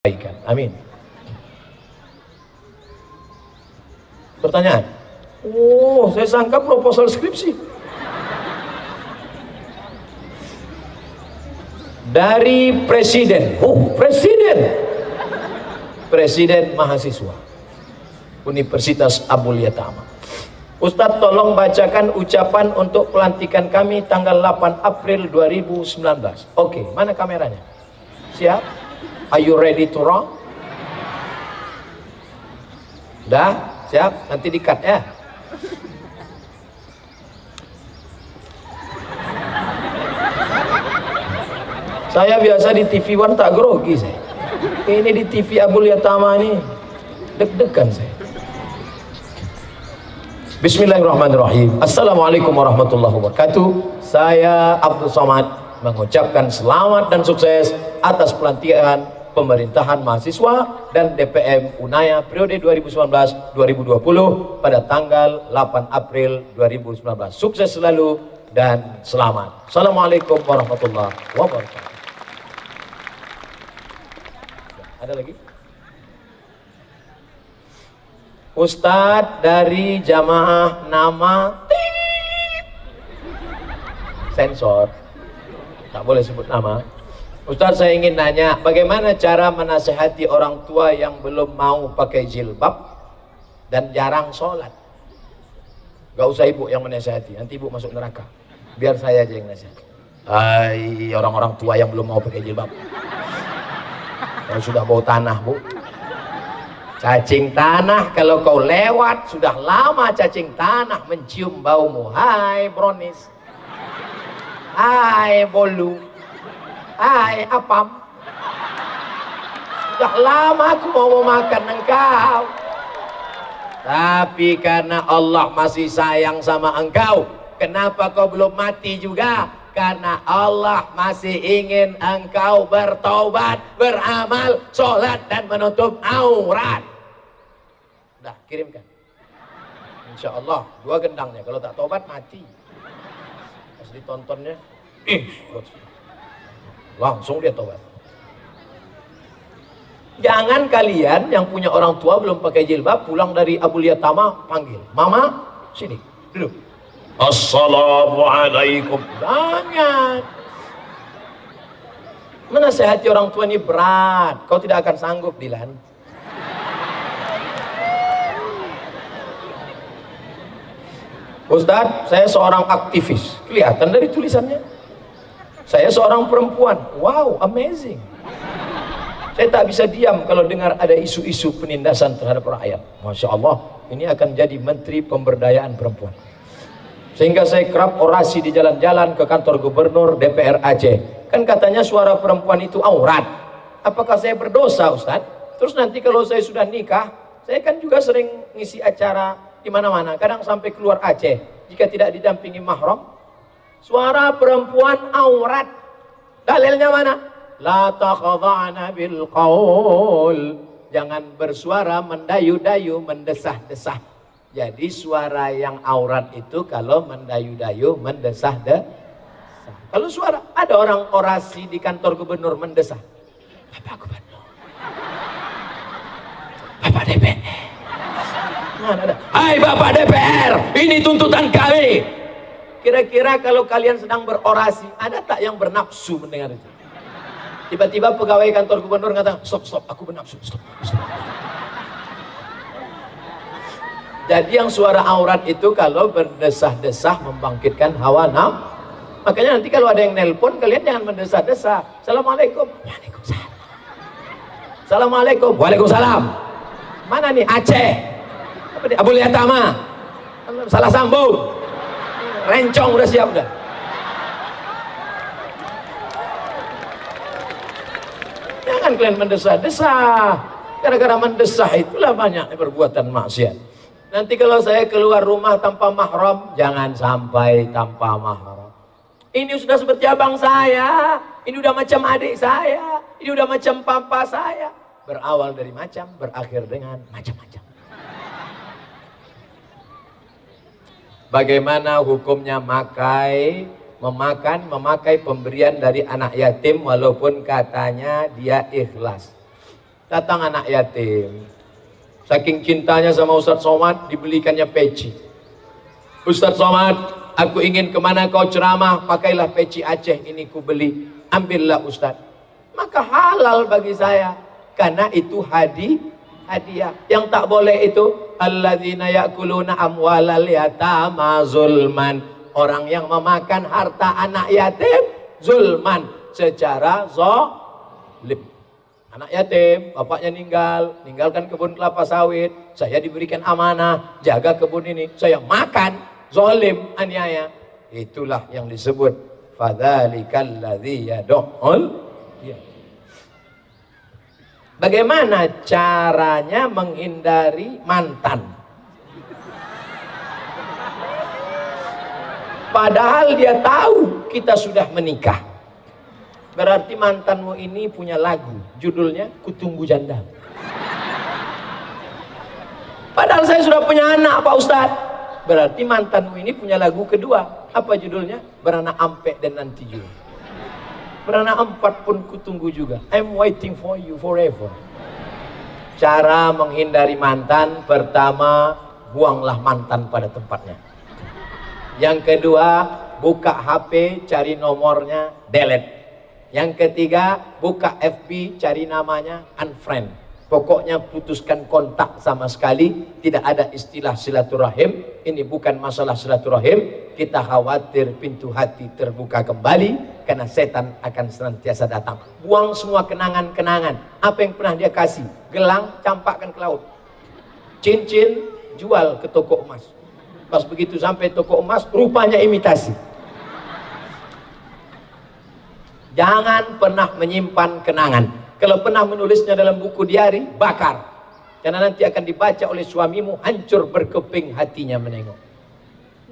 kebaikan. Amin. Pertanyaan? Oh, saya sangka proposal skripsi. Dari presiden. Oh, presiden mahasiswa Universitas Abul Yatama. Ustadz, tolong bacakan ucapan untuk pelantikan kami tanggal 8 April 2019. Oke, mana kameranya? Siap? Are you ready to roll? Udah? Siap? Nanti di-cut ya. Saya biasa di TV One tak grogi saya. Ini di TV Abul Yatama ini deg-degan saya. Bismillahirrahmanirrahim. Assalamualaikum warahmatullahi wabarakatuh. Saya Abdul Somad mengucapkan selamat dan sukses atas pelantikan pemerintahan mahasiswa dan DPM Unaya periode 2019-2020 pada tanggal 8 April 2019. Sukses selalu dan selamat. Assalamualaikum warahmatullahi wabarakatuh. Ada lagi? Ustadz, dari jamaah nama sensor, tak boleh sebut nama. Ustadz, saya ingin nanya, bagaimana cara menasehati orang tua yang belum mau pakai jilbab dan jarang sholat? Gak usah ibu yang menasehati, nanti ibu masuk neraka. Biar saya aja yang nasihati. Hai orang-orang tua yang belum mau pakai jilbab, kalau sudah bau tanah, bu, cacing tanah, kalau kau lewat sudah lama cacing tanah mencium baumu. Hai brownies, hai bolu, hai apam, sudah lama aku mau makan engkau, tapi karena Allah masih sayang sama engkau, kenapa kau belum mati juga? Karena Allah masih ingin engkau bertaubat, beramal, sholat dan menutup aurat. Dah, kirimkan. Insya Allah 2 gendangnya, kalau tak taubat mati. Pas ditontonnya, langsung dia taubat. Jangan kalian yang punya orang tua belum pakai jilbab, pulang dari Abul Yatama panggil, mama sini duduk, assalamualaikum. Jangan. Menasehati orang tua ini berat, kau tidak akan sanggup, Dilan. Ustadz, saya seorang aktivis, kelihatan dari tulisannya. Saya seorang perempuan, wow, amazing. Saya tak bisa diam kalau dengar ada isu-isu penindasan terhadap rakyat. Masya Allah, ini akan jadi Menteri Pemberdayaan Perempuan. Sehingga saya kerap orasi di jalan-jalan ke kantor gubernur DPR Aceh. Kan katanya suara perempuan itu aurat. Apakah saya berdosa, Ustadz? Terus nanti kalau saya sudah nikah, saya kan juga sering ngisi acara di mana-mana, kadang sampai keluar Aceh, jika tidak didampingi mahram. Suara perempuan aurat. Dalilnya mana? La takhadha'na bil qaul. Jangan bersuara mendayu-dayu, mendesah-desah. Jadi suara yang aurat itu kalau mendayu-dayu, mendesah-desah. Kalau suara, ada orang orasi di kantor gubernur mendesah, Bapak Gubernur, Bapak DPR, hai Bapak DPR, ini tuntutan kami. Kira-kira kalau kalian sedang berorasi, ada tak yang bernafsu mendengar itu? Tiba-tiba pegawai kantor gubernur mengatakan, stop, aku bernafsu, stop. Jadi yang suara aurat itu kalau berdesah-desah membangkitkan hawa nafsu. Makanya nanti kalau ada yang nelpon, kalian jangan mendesah-desah. Assalamualaikum. Waalaikumsalam. Assalamualaikum. Waalaikumsalam. Mana nih? Aceh. Apa nih? Abul Yatama. Salah sambung. Rencong udah siap udah. Jangan kalian mendesah-desah. Gara-gara mendesah itulah banyak perbuatan maksiat. Nanti kalau saya keluar rumah tanpa mahram, jangan sampai tanpa mahram. Ini sudah seperti abang saya, ini udah macam adik saya, ini udah macam papa saya. Berawal dari macam, berakhir dengan macam-macam. Bagaimana hukumnya memakai pemberian dari anak yatim walaupun katanya dia ikhlas? Datang anak yatim, saking cintanya sama Ustadz Somad dibelikannya peci. Ustadz Somad, aku ingin kemana kau ceramah, pakailah peci Aceh ini ku beli, ambillah Ustadz. Maka halal bagi saya, karena itu hadiah. Yang tak boleh itu alladzina ya'kuluna amwalal yatama zulman, orang yang memakan harta anak yatim zulman, secara zalim. Anak yatim, bapaknya ninggalkan kebun kelapa sawit, saya diberikan amanah, jaga kebun ini, saya makan, zalim, aniaya. Itulah yang disebut fadzalikal ladzi yad'ul. Bagaimana caranya menghindari mantan? Padahal dia tahu kita sudah menikah. Berarti mantanmu ini punya lagu, judulnya Kutunggu Janda. Padahal saya sudah punya anak, Pak Ustadz. Berarti mantanmu ini punya lagu kedua. Apa judulnya? Beranak Ampek dan Nanti Juga. Beranak empat pun kutunggu juga. I'm waiting for you forever. Cara menghindari mantan, pertama, buanglah mantan pada tempatnya. Yang kedua, buka HP, cari nomornya, delete. Yang ketiga, buka FB, cari namanya, unfriend. Pokoknya putuskan kontak sama sekali. Tidak ada istilah silaturahim. Ini bukan masalah silaturahim. Kita khawatir pintu hati terbuka kembali, karena setan akan senantiasa datang. Buang semua kenangan-kenangan. Apa yang pernah dia kasih? Gelang, campakkan ke laut. Cincin, jual ke toko emas. Pas begitu sampai toko emas, rupanya imitasi. Jangan pernah menyimpan kenangan. Kalau pernah menulisnya dalam buku diari, bakar. Karena nanti akan dibaca oleh suamimu, hancur berkeping hatinya menengok.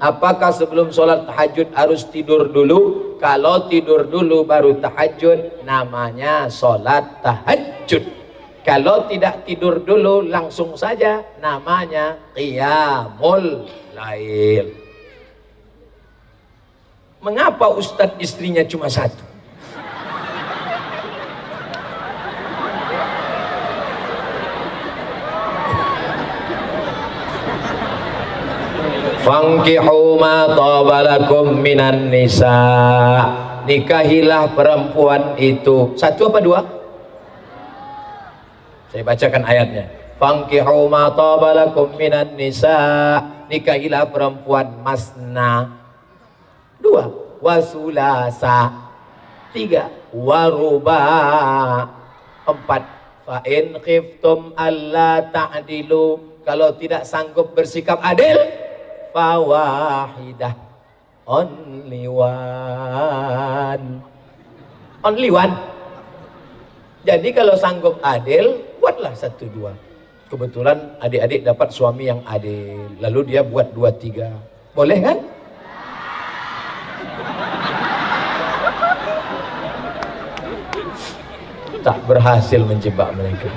Apakah sebelum sholat tahajud harus tidur dulu? Kalau tidur dulu baru tahajud, namanya sholat tahajud. Kalau tidak tidur dulu, langsung saja namanya qiyamul lail. Mengapa Ustadz istrinya cuma satu? Fankihu ma tabalakum minan nisa, nikahilah perempuan itu. Satu apa dua? Saya bacakan ayatnya. Fankihu ma tabalakum minan nisa, nikahilah perempuan masna. Dua, wasulasa. Tiga, waruba. Empat, fa in khiftum alla ta'dilu, kalau tidak sanggup bersikap adil, fawahidah, only one. Only one. Jadi kalau sanggup adil, buatlah satu dua. Kebetulan adik-adik dapat suami yang adil, lalu dia buat dua tiga, boleh kan? Tak berhasil menjebak mereka.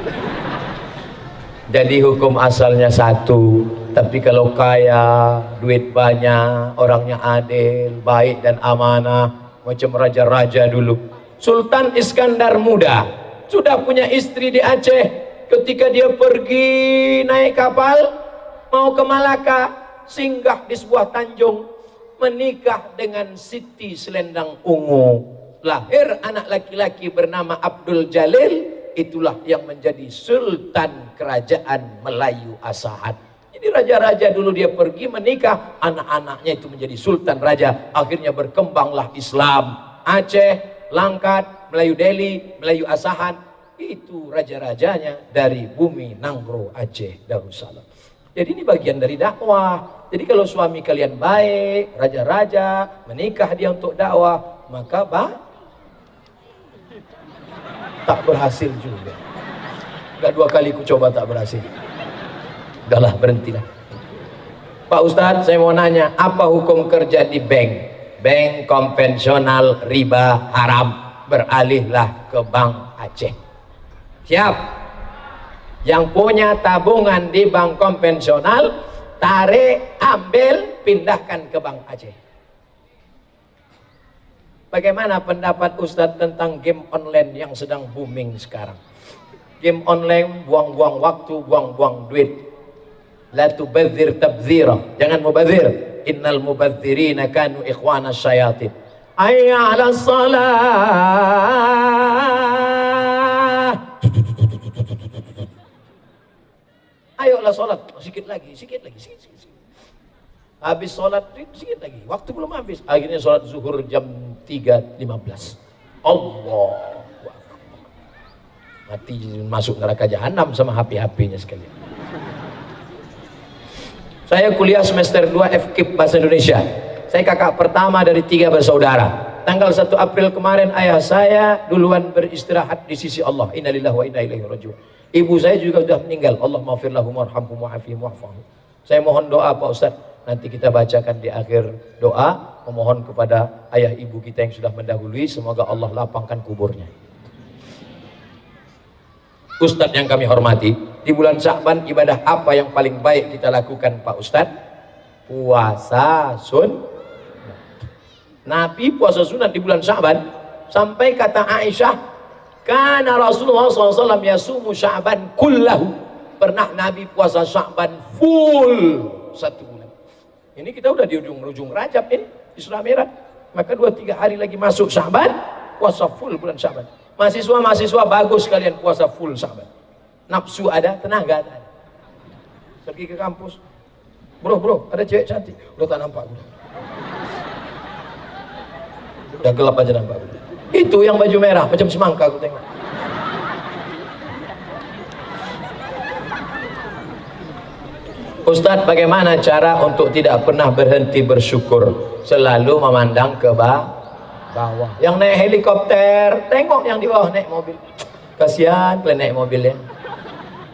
Jadi hukum asalnya satu. Tapi kalau kaya, duit banyak, orangnya adil, baik dan amanah, macam raja-raja dulu. Sultan Iskandar Muda sudah punya istri di Aceh. Ketika dia pergi naik kapal mau ke Malaka, singgah di sebuah tanjung, menikah dengan Siti Selendang Ungu. Lahir anak laki-laki bernama Abdul Jalil. Itulah yang menjadi Sultan Kerajaan Melayu Asahan. Jadi raja-raja dulu dia pergi menikah, anak-anaknya itu menjadi sultan raja. Akhirnya berkembanglah Islam. Aceh, Langkat, Melayu Delhi, Melayu Asahan, itu raja-rajanya dari bumi Nanggro, Aceh, Darussalam. Jadi ini bagian dari dakwah. Jadi kalau suami kalian baik, raja-raja, menikah dia untuk dakwah, maka tak berhasil juga. Udah dua kali ku coba tak berhasil. Udahlah, berhentilah. Pak Ustadz, saya mau nanya, apa hukum kerja di bank? Bank konvensional riba haram. Beralihlah ke Bank Aceh. Siap? Yang punya tabungan di bank konvensional, tarik, ambil, pindahkan ke Bank Aceh. Bagaimana pendapat Ustadz tentang game online yang sedang booming sekarang? game online, buang-buang waktu, buang-buang duit. La tubadzir tabdzira, jangan mubadzir. Innal mubadzirina kanu ikhwana syayatin. Hayya 'alas shalah. Ayolah sholat, sikit lagi. Habis sholat, sikit lagi. Waktu belum habis. Akhirnya sholat zuhur jam 3.15. Allah. Mati masuk neraka jahanam sama HP-HP-nya sekalian. Saya kuliah semester 2 FKIP Bahasa Indonesia. Saya kakak pertama dari 3 bersaudara. Tanggal 1 April kemarin ayah saya duluan beristirahat di sisi Allah. Innalillahi wa inna ilaihi raji'un. Ibu saya juga sudah meninggal. Allah maghfir lahum warhamhum wa'afihim wa'fahum. Saya mohon doa Pak Ustadz. Nanti kita bacakan di akhir doa. Memohon kepada ayah ibu kita yang sudah mendahului. Semoga Allah lapangkan kuburnya. Ustadz yang kami hormati, di bulan Sya'ban ibadah apa yang paling baik kita lakukan Pak Ustadz? Puasa sunnah. Nabi puasa sunat di bulan Sya'ban. Sampai kata Aisyah, karena Rasulullah SAW yasumu Sya'ban kullahu. Pernah Nabi puasa Sya'ban full 1 bulan. Ini kita udah di ujung Rajab ini, Isra Mi'raj. Maka 2-3 hari lagi masuk Sya'ban, puasa full bulan Sya'ban. Mahasiswa bagus kalian puasa full Sya'ban. Nafsu ada, tenaga ada. Pergi ke kampus, bro, ada cewek cantik. Udah tak nampak, bro. Udah gelap aja nampak. Itu yang baju merah, macam semangka aku tengok. Ustadz, bagaimana cara untuk tidak pernah berhenti bersyukur? Selalu memandang ke bawah. Yang naik helikopter, tengok yang di bawah naik mobil. Kasihan kalian naik mobilnya.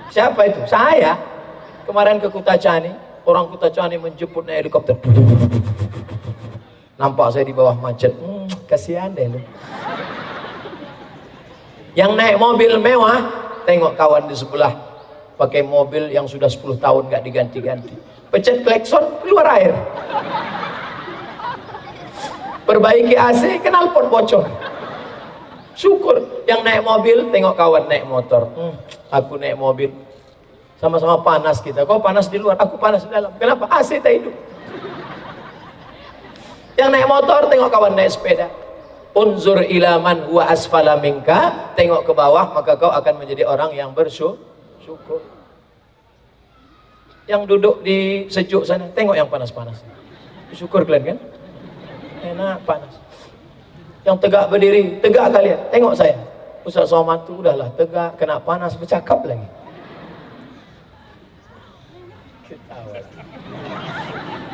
Siapa itu? Saya. Kemarin ke Kutacani, orang Kutacani menjemput naik helikopter. Nampak saya di bawah macet. Kasihan deh lu. Yang naik mobil mewah, tengok kawan di sebelah pakai mobil yang sudah 10 tahun gak diganti-ganti. Pencet klakson, keluar air. Perbaiki AC, knalpot bocor. Syukur. Yang naik mobil, tengok kawan naik motor. Aku naik mobil, sama-sama panas kita. Kau panas di luar, aku panas di dalam. Kenapa? AC tak hidup. Yang naik motor, tengok kawan naik sepeda. Unzur ila man huwa asfala minka. Tengok ke bawah, maka kau akan menjadi orang yang bersyukur. Yang duduk di sejuk sana, tengok yang panas-panas. Syukur kalian kan? Enak panas. Yang tegak berdiri, tegak kalian. Tengok saya, Ustaz Somad tu udahlah tegak, kena panas bercakap lagi.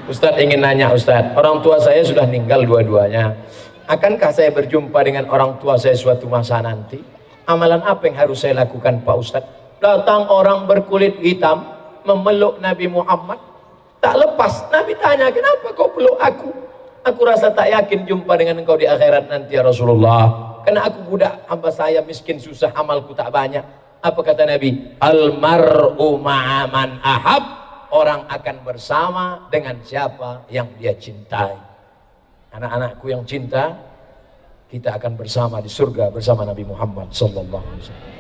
Ustaz ingin nanya Ustaz, orang tua saya sudah meninggal dua-duanya. Akankah saya berjumpa dengan orang tua saya suatu masa nanti? Amalan apa yang harus saya lakukan Pak Ustaz? Datang orang berkulit hitam memeluk Nabi Muhammad, tak lepas. Nabi tanya, kenapa kau peluk aku? Aku rasa tak yakin jumpa dengan engkau di akhirat nanti ya Rasulullah. Karena aku budak, hamba saya miskin susah, amalku tak banyak. Apa kata Nabi? Almar'u ma'aman ahab. Orang akan bersama dengan siapa yang dia cintai. Anak-anakku yang cinta, kita akan bersama di surga bersama Nabi Muhammad sallallahu alaihi wasallam.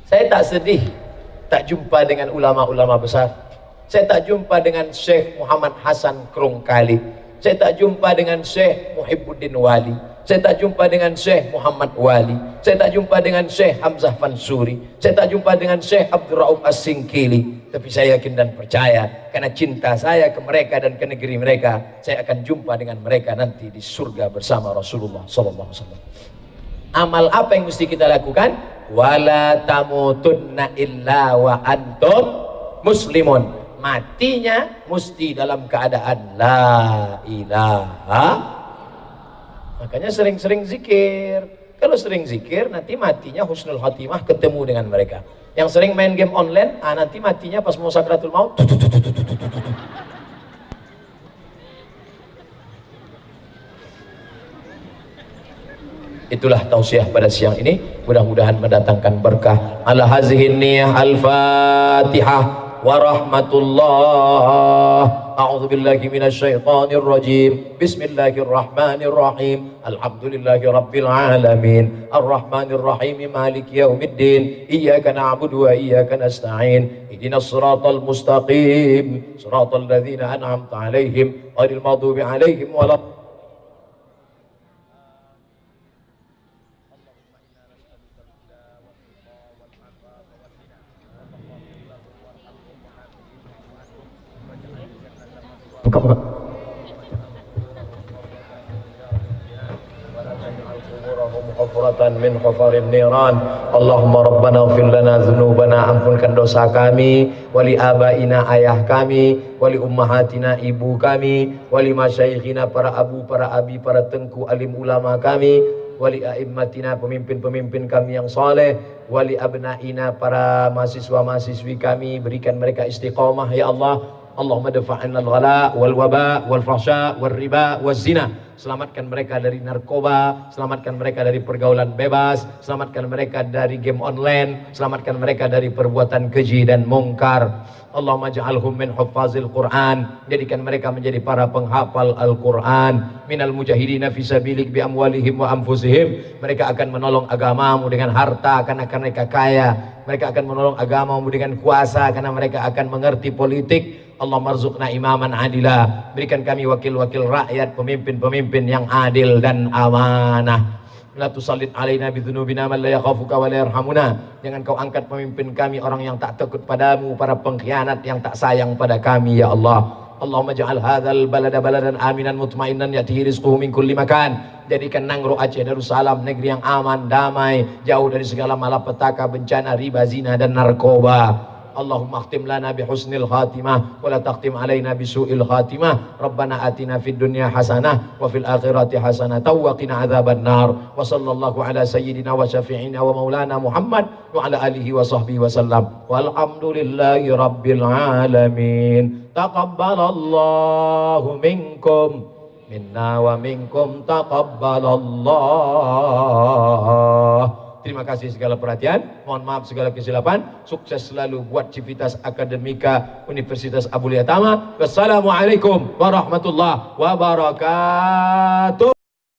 Saya tak sedih tak jumpa dengan ulama-ulama besar. Saya tak jumpa dengan Syekh Muhammad Hasan Krongkali. Saya tak jumpa dengan Syekh Muhibbuddin Wali. Saya tak jumpa dengan Syekh Muhammad Wali. Saya tak jumpa dengan Syekh Hamzah Fansuri. Saya tak jumpa dengan Syekh Abdul Rauf As-Singkili. Tapi saya yakin dan percaya, karena cinta saya ke mereka dan ke negeri mereka, saya akan jumpa dengan mereka nanti di surga bersama Rasulullah SAW. Amal apa yang mesti kita lakukan? Wala tamutunna illa wa antum muslimun. Matinya mesti dalam keadaan la ilaha. Makanya sering-sering zikir. Kalau sering zikir, nanti matinya husnul khatimah, ketemu dengan mereka. Yang sering main game online, nanti matinya pas mau sakratul maut. Itulah tausiah pada siang ini, mudah-mudahan mendatangkan berkah. Ala hazihin niyah al-fatihah. warahmatullah. A'udzu billahi minasyaitonir rajim. Bismillahirrahmanirrahim. Alhamdulillahi rabbil alamin. Arrahmanir rahim. Maliki yaumiddin. Iyyaka na'budu wa iyyaka nasta'in. Ihdinas siratal mustaqim. Siratal ladzina an'amta 'alaihim ghairil maghdubi 'alaihim walad. min khafarin niran. Allahumma rabbana ighfir lana dzunubana, ampunkan dosa kami, wali abaina ayah kami, wali ummahatina ibu kami, wali masyayikhina para abu, para abi, para tengku alim ulama kami, wali a'immatina pemimpin-pemimpin kami yang saleh, wali abnaina para mahasiswa-mahasiswi kami, berikan mereka istiqamah ya Allah. Allahumma dafa'anna al-ghala wal waba wal fahsya wal riba wal zina. Selamatkan mereka dari narkoba, selamatkan mereka dari pergaulan bebas, selamatkan mereka dari game online, selamatkan mereka dari perbuatan keji dan mungkar. Allahumma ja'alhum min huffazil Qur'an, jadikan mereka menjadi para penghafal Al-Qur'an, minal mujahidina fi sabilik bi amwalihim wa anfusihim. Mereka akan menolong agamamu dengan harta karena mereka kaya. Mereka akan menolong agamamu dengan kuasa karena mereka akan mengerti politik. Allah marzuqna imaman adila, berikan kami wakil-wakil rakyat, pemimpin-pemimpin yang adil dan amanah. La tusallit alaina bidzunubina man la yakhafuka wa la yarhamuna. Jangan kau angkat pemimpin kami orang yang tak takut padamu, para pengkhianat yang tak sayang pada kami ya Allah. Allahumma ja'al hadzal balada baladan aminan mutmainnan yatihi rizquhu min kulli makan. Jadikan Nangro Aceh Darussalam negeri yang aman, damai, jauh dari segala malapetaka, bencana, riba, zina dan narkoba. Allahumma akhtim lana bihusnil khatimah wa la taqtim alaina bisu'il khatimah. Rabbana atina fid dunya hasanah wa fil akhirati hasanah wa qina adzaban nar. Wa sallallahu ala sayyidina wa syafi'ina wa maulana Muhammad wa ala alihi wa sahbihi wa sallam. Walhamdulillahi rabbil alamin. Taqabbalallahu minkum minna wa minkum taqabbalallah. Terima kasih segala perhatian, mohon maaf segala kesilapan. Sukses selalu buat Civitas Akademika Universitas Abu Liyatama. Wassalamualaikum warahmatullahi wabarakatuh.